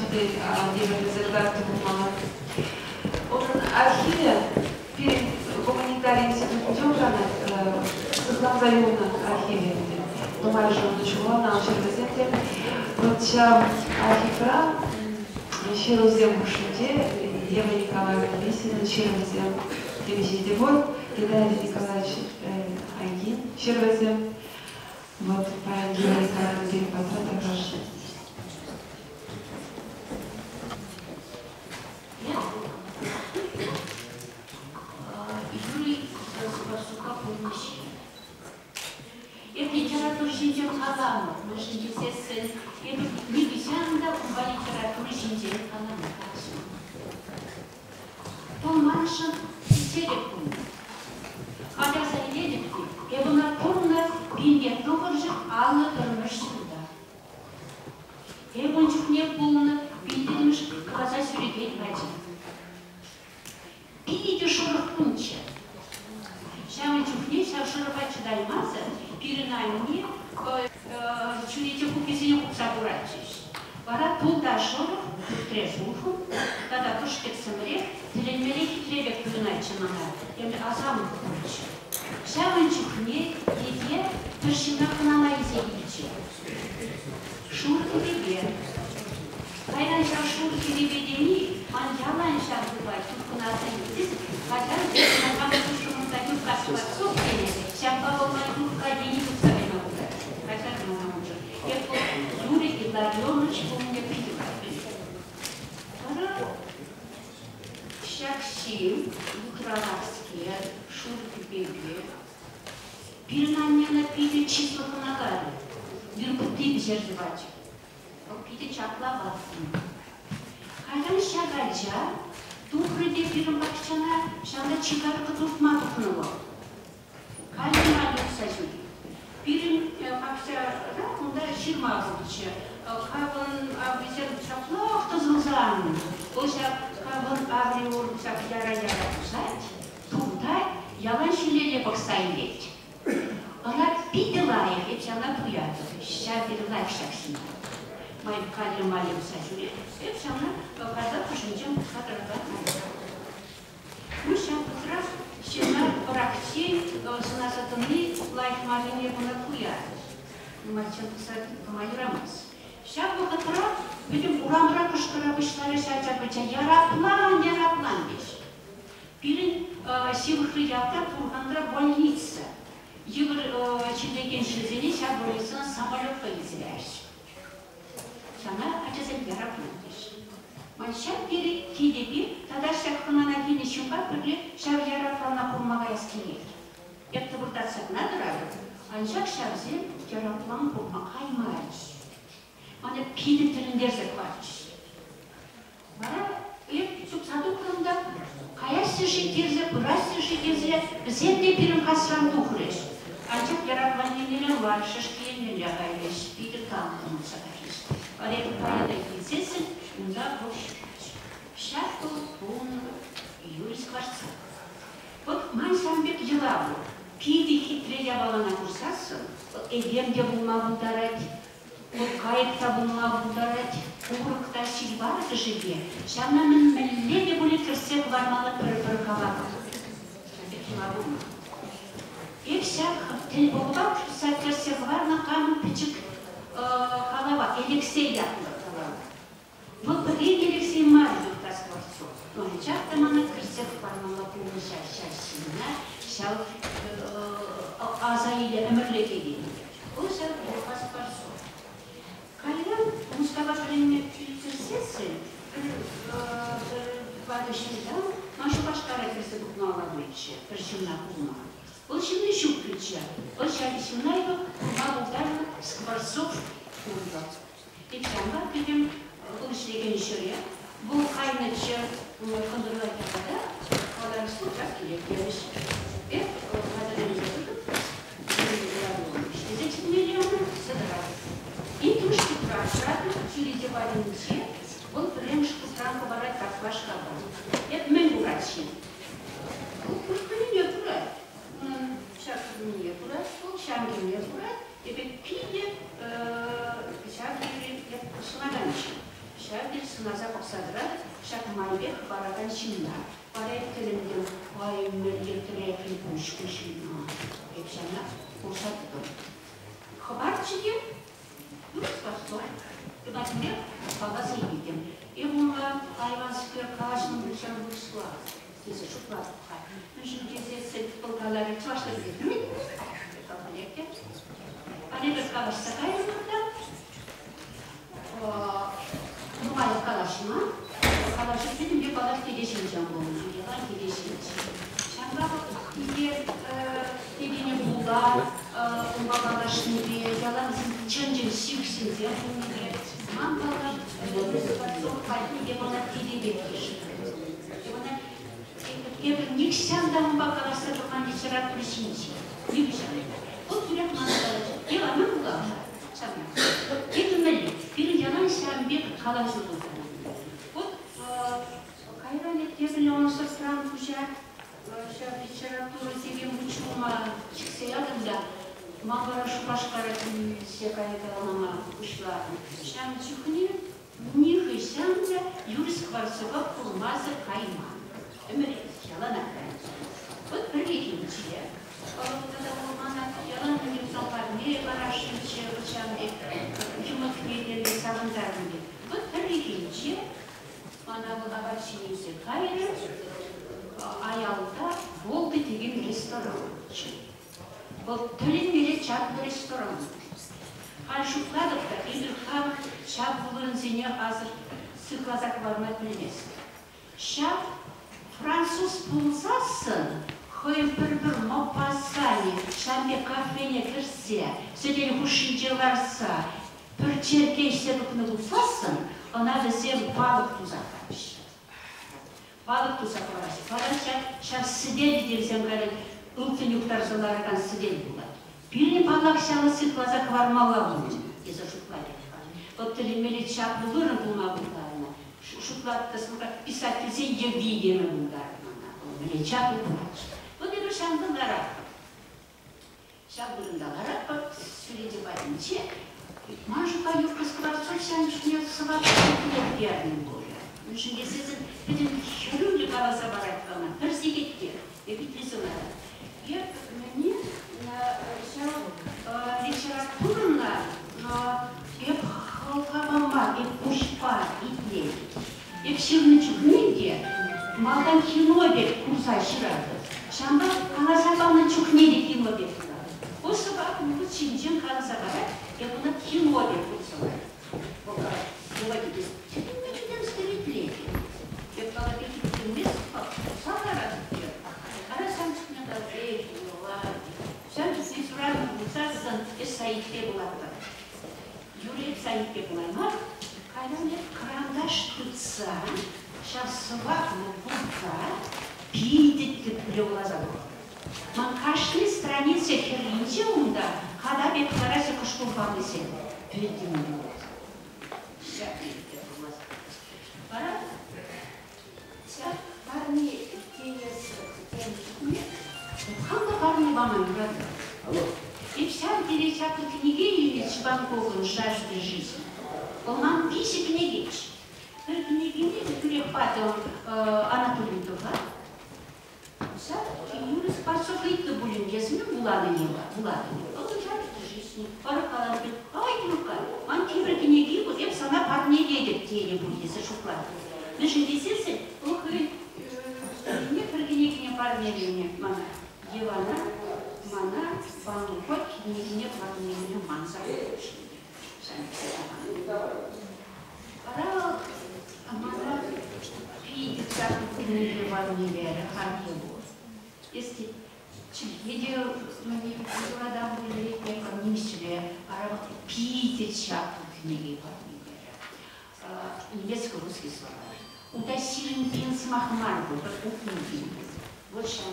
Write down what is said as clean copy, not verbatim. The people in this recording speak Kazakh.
Шахты, Дебрезердат, onun arxivi перед гуманитарий институт Дёбрана создал заемный архиве. Думаю, что он ничего на Червезете. Вот архивра Червезем Бушуде, Ева Николаевна Лисина, Червезем Кемисидевой, Геннадий Николаевич Айгин, Червезем. Вот по Ева Николаевна Герипатра также. Это литература жинжен қаламы, жинжен сесін, это лигисянда ұба литература жинжен қаламы. Бұл манышын серек бұл. Қадаса едік де, бұна тұрына бенге тоғыржық алы тұрмыш суда. Бұншық не бұлыны білдірміш қаза сүрегейт бәді. Пейді шұрық бұнчы. Шамы чухне, шаршырыбачы даймазы, пиринайне, чулите купизине купсабурачиш. Вара туда шоров, трежуху, тогда тушкет самрек, теленмеле хитребек пиринайчы мага, ями азамы купурчы. Шамы чухне, еде, першина кунала изеличи. Шурки бебе. Кайдан шурки бебе дени, ман ялан шарбывай, тут кунаса едис, хотя здесь на камеру Касуацу, сямпало майдурка единица виновата. Хотя не может. Это Юрий Илларионович у меня придет. Шаксим, Укралавские, Шурки Беги. Пирнание напили числа понагари. Виркутип зерзевать. Пите чакла ватны. Хайдан шагальча, тухрыде пирмбакчана, шанда чигарка туртма тухнуло. Кальма юсажи. Пирим акся, да, ширма будучи. Кабан абризер чапло, кто злзан. Ося кабан абриор чак яра-яра кусать. Туда ялан шилеле боксайлеть. Она пидела их, и она туята. Ща перелай шаксина. Мои кадри мали юсажи. И все она, когда пошенчем, кадрага. Мы сейчас как раз Шина практик санасатыны лайфмарыне бунакуя. Мачан кусат помайрамас. Сейчас мы как раз видим урамра кушкара вышлали шача быча яраплан беш. Пирин сивхры ялта тургандра больница. Юр чилеген шизени сейчас больница самолет поизляешь. Шана ачасен яраплан беш. Маншак пири кидепи, тогда шахтана на гине щука прыгли, шав яраплана курмага яскелет. Это буртаться надо радовать. Аншак шавзе яраплан курмага имаешь. Мана пиди тирендер заквачиш. Бара, чук саду кырымда, каясы шекерзе, бурасы шекерзе, бізенде пирим касран тухреш. Аншак яраплан енелен var, шашкиенеле гайлеш, пиди калкын сакареш. Арек паяда кизесен, да, сейчас полный Юрий Скворцов. Вот Мансамбек Елаву, пиди хитре явала на курсасу, эдемге булма бударать, вот кайыкта булма бударать, урыкта сильбара кышыге, шамна мен меллеге буле кірсек вармалы пыр-пыр калаға. И всяк тел болбак, сәт кірсек варна камын пичік калава, Алексей ятлы калава. Вот бірген Алексей Марьев Скворцов. Но часто мана кірсек вармалы пулы шашасына, шал азаиле әмірлеге дейін. Ол шал Скворцов. Кайдан Мустава Шалинме кірсесі, бадышында, нашу башқара кірсі бұқнала бөйтші, бір шымна бұлма. Ол шымны шук күтші. Ол шал шымнайғы мағылдары Скворцов курда. И пшанға күдім бұл ішлеген шүрі. Бұл қайнычы қындырылай тағада, қалар сұлтақ келек еміш. Et и тушки прашраты, через диванинче, он премшку странку барать как ваш кабан. Это мен урачи. Пушка не урать. Сейчас не урать, шамги не урать. Теперь пиде, шамги слаганчи. Шамги Parayı telimden ayımı yırtırayken konuşmuşum. Hepsine kursattım. Haberçiydi. Yürüs bastı. Ben de babası yedim. Bununla hayvan sıkıyor, karşının dışarı buluştular. Size çok var. Şimdi size bulgarları çalıştırdı. Hani bir kalaşsa kaynımda. Numara kalaşma. Kalaşma dedim bir kalaş gideşmeyeceğim bunu. Yalan gideşmeyeceğim. Sen bak diye dediğini bulgar, umagalaşını diye yalan çöncün sivksin diye. Mangalar, çok kalbini bana dili bekliyor. Ник сяндам бакаласа турган литература синчи. Не бишане. Вот турак мангалар. Ева мен була. Сама. Кетмели. Бир жанан шамбек калажы булды. Вот кайран этебиле онсо стран кужа. Ша литература деген учума чыкса ягында. Мабара шупашкара секайдалама ушла. Шам чухни. Них шамда юрис кварцова курмазы кайма. Ömer'e yalan aktarıcı. Bu böyle ikinciye. Orada olmana yalan insanlar nereye karışınca uçan hükümet üyeleri savundarlı. Bu böyle ikinciye. Bana bu haberçinizi gayrı ayalda oldu dediğim restoran. Bu tölün bile çarplı restoran. Karşıladık da bir ham çarpılığın zihni hazır sıkılacak varmak bilmez. Şap Fransız bulsasın, koyun bir mopasani, şambe kafene girse, söyleyeni huşincelarsa, bir çerkeşse bakını bulsasın, ona bize balık tuzaklarmış. Balık tuzaklarmış. Falanca şaf sidel dersen böyle ıltın yuktarsalardan sidel bular. Birini balık şalı sıklaza kvarmala bulur. Eza şutlar. O telimeli çaplıları bulma bulgarına. Şutlatta sıkla pisatlısı yevdiğimi bulgarına. Böyle çaplı bulur. Bu da bir şamdılara. Şamdırındalara bak süreci bayınca. Manşuka yok kızkılar sosyal düşünüyor sıvat bir yerden buluyor. Şimdi sizin bütün şörümlü kalasa bıraktığına hırsı gitti. Ve bitlisi var. Я мне литературно еп халкавама, еп ушпа, итле. Еп ширнычу книги, малдан кино бек курсай шырады. Шанда канасабамны чухнеде кино бек курады. О собак муку чинжин канасабара, еп уна кино бек курсалай. Говорите, ты чуден старитле. Еп кала беки бекинмес, сахарады. Sen literatür bulsarsan sayıkta bularlar. Yürek sayıkta bularlar. Kaydan hep karandaş tutsa, şahsıva bulka, piyidetli bile olacak. Man kaçlı страницы херинче умда, когда бек кларася куштулфамы сен. Передим не olacak. Şakirte bulacak. Bana, sen parni teyesi, Ханна парни вама брата. И вся перечатка книги Ильич Банковым «Жажда жизни». Он нам пишет книги. Книги не перехватил Анатолий Духа. Вся Юрий Спасов и Табулин yazmıyor Буланы неба. Он «Жажда жизни». Паракалан говорит, ай, Люка, он кибер книги, вот я сама парни едет, теле будет, за шуклад. Наши десятцы, ох, не книги не парни не мана. Евана, мана, бану хоть не планирую манса. Пора, мана, пить всякую книгу ванилера, харьеву. Если видео мне вода были, я не мислила, пора пить всякую книгу ванилера. Немецко-русский слова. Удасилен принц Махмар был, как у книги. Вот что